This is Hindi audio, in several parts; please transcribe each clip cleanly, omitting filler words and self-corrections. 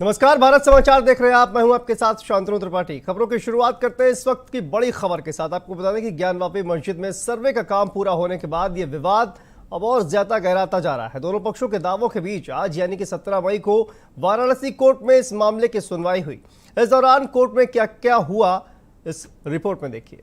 नमस्कार, भारत समाचार देख रहे हैं आप। मैं हूं आपके साथ शांतनु त्रिपाठी। खबरों की शुरुआत करते हैं इस वक्त की बड़ी खबर के साथ। आपको बता दें कि ज्ञानवापी मस्जिद में सर्वे का काम पूरा होने के बाद ये विवाद अब और ज्यादा गहराता जा रहा है। दोनों पक्षों के दावों के बीच आज यानी कि 17 मई को वाराणसी कोर्ट में इस मामले की सुनवाई हुई। इस दौरान कोर्ट में क्या क्या हुआ, इस रिपोर्ट में देखिए।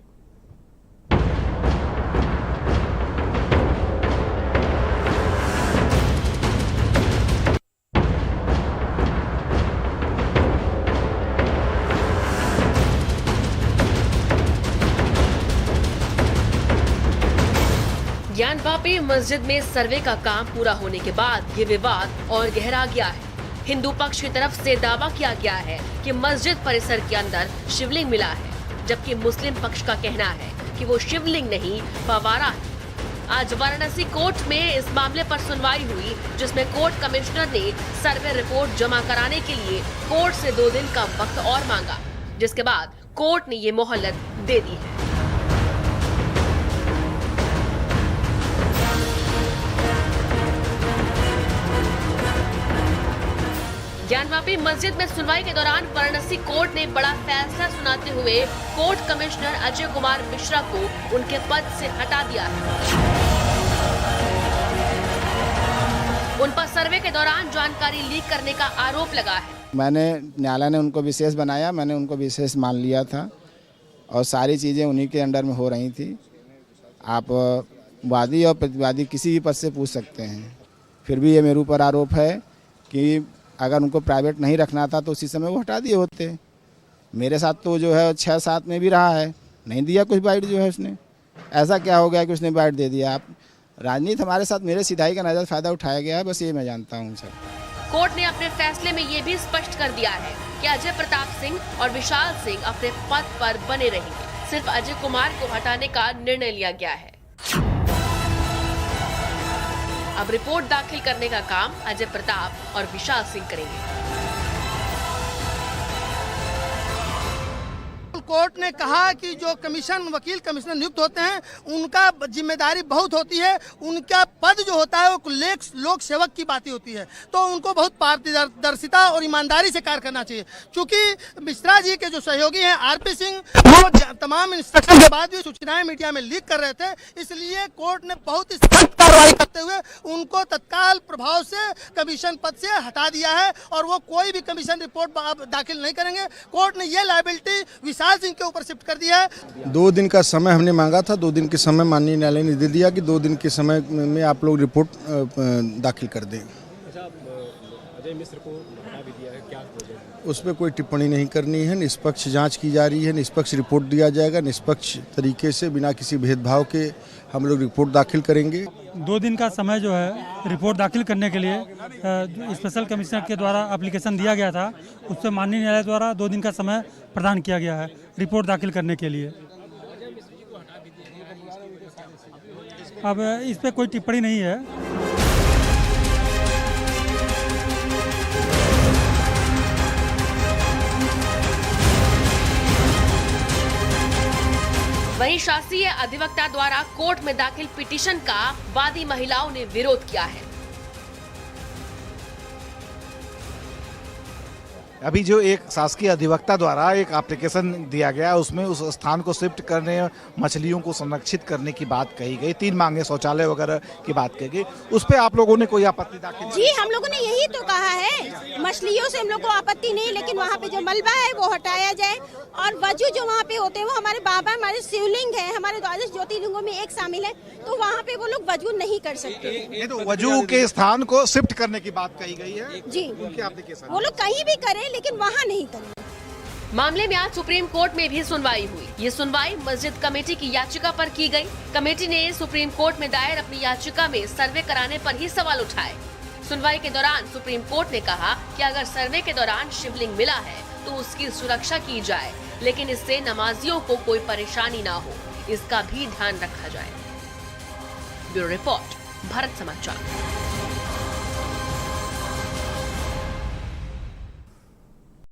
ज्ञानवापी मस्जिद में सर्वे का काम पूरा होने के बाद ये विवाद और गहरा गया है। हिंदू पक्ष की तरफ से दावा किया गया है कि मस्जिद परिसर के अंदर शिवलिंग मिला है, जबकि मुस्लिम पक्ष का कहना है कि वो शिवलिंग नहीं फव्वारा है। आज वाराणसी कोर्ट में इस मामले पर सुनवाई हुई, जिसमें कोर्ट कमिश्नर ने सर्वे रिपोर्ट जमा कराने के लिए कोर्ट से 2 दिन का वक्त और मांगा, जिसके बाद कोर्ट ने ये मोहलत दे दी है। ज्ञानवापी मस्जिद में सुनवाई के दौरान वाराणसी कोर्ट ने बड़ा फैसला सुनाते हुए कोर्ट कमिश्नर अजय कुमार मिश्रा को उनके पद से हटा दिया है। उन पर सर्वे के दौरान जानकारी लीक करने का आरोप लगा है। न्यायालय ने उनको विशेष बनाया, मैंने उनको विशेष मान लिया था और सारी चीज़ें उन्हीं के अंडर में हो रही थी। आप वादी और प्रतिवादी किसी भी पद से पूछ सकते हैं। फिर भी ये मेरे ऊपर आरोप है कि अगर उनको प्राइवेट नहीं रखना था तो उसी समय वो हटा दिए होते। मेरे साथ तो जो है 6-7 में भी रहा है, नहीं दिया कुछ बाइट जो है उसने। ऐसा क्या हो गया कि उसने बाइट दे दिया? आप राजनीति हमारे साथ मेरे सिधाई का नाजायज फायदा उठाया गया है, बस ये मैं जानता हूँ सर। कोर्ट ने अपने फैसले में ये भी स्पष्ट कर दिया है कि अजय प्रताप सिंह और विशाल सिंह अपने पद पर बने रहेंगे। सिर्फ अजय कुमार को हटाने का निर्णय लिया गया है। अब रिपोर्ट दाखिल करने का काम अजय प्रताप और विशाल सिंह करेंगे। कोर्ट ने कहा कि जो वकील कमिश्नर नियुक्त होते हैं उनका जिम्मेदारी बहुत होती है, उनका पद जो होता है वो लोक सेवक की बात होती है, तो उनको बहुत पारदर्शिता और ईमानदारी से कार्य करना चाहिए। क्योंकि मिश्रा जी के जो सहयोगी हैं आरपी सिंह, वो तमाम इंस्ट्रक्शन के बाद भी सूचनाएं मीडिया में लीक कर रहे थे, इसलिए कोर्ट ने बहुत ही सख्त कार्रवाई करते हुए उनको तत्काल प्रभाव से कमीशन पद से हटा दिया है और वो कोई भी कमीशन रिपोर्ट दाखिल नहीं करेंगे। कोर्ट ने ये लायबिलिटी विशाल सिंह के ऊपर शिफ्ट कर दिया है। 2 दिन का समय हमने मांगा था, 2 दिन के समय माननीय न्यायालय ने दे दिया कि 2 दिन के समय में आप लोग रिपोर्ट दाखिल कर दें। अजय मिश्र को हटा भी दिया है, क्या उस पर कोई टिप्पणी नहीं करनी है। निष्पक्ष जांच की जा रही है, निष्पक्ष रिपोर्ट दिया जाएगा, निष्पक्ष तरीके से बिना किसी भेदभाव के हम लोग रिपोर्ट दाखिल करेंगे। 2 दिन का समय जो है रिपोर्ट दाखिल करने के लिए स्पेशल कमिश्नर के द्वारा एप्लीकेशन दिया गया था, उस पर माननीय न्यायालय द्वारा 2 दिन का समय प्रदान किया गया है रिपोर्ट दाखिल करने के लिए। अब इस पर कोई टिप्पणी नहीं है। वहीं शासीय अधिवक्ता द्वारा कोर्ट में दाखिल पिटीशन का वादी महिलाओं ने विरोध किया है। अभी जो एक शासकीय अधिवक्ता द्वारा एक एप्लीकेशन दिया गया उसमें उस स्थान को शिफ्ट करने, मछलियों को संरक्षित करने की बात कही गई, 3 मांगे शौचालय वगैरह की बात कही गई, उस पे आप लोगों ने कोई आपत्ति दाखिल? जी, हम लोगों ने यही तो कहा है, मछलियों से हम लोग को आपत्ति नहीं, लेकिन वहाँ पे जो मलबा है वो हटाया जाए और वजू जो वहाँ पे होते हैं वो हमारे बाबा, हमारे शिवलिंग है, हमारे 12 ज्योतिर्लिंगों में एक शामिल है, तो वहाँ पे वो लोग वजू नहीं कर सकते। नहीं तो वजू के स्थान को शिफ्ट करने की बात कही गई है जी, उनके एप्लीकेशन। वो लोग कहीं भी करें लेकिन वहाँ नहीं करें। मामले में आज सुप्रीम कोर्ट में भी सुनवाई हुई। ये सुनवाई मस्जिद कमेटी की याचिका पर की गई। कमेटी ने सुप्रीम कोर्ट में दायर अपनी याचिका में सर्वे कराने पर ही सवाल उठाए। सुनवाई के दौरान सुप्रीम कोर्ट ने कहा कि अगर सर्वे के दौरान शिवलिंग मिला है तो उसकी सुरक्षा की जाए, लेकिन इससे नमाजियों को कोई परेशानी ना हो, इसका भी ध्यान रखा जाए। ब्यूरो रिपोर्ट, भारत समाचार।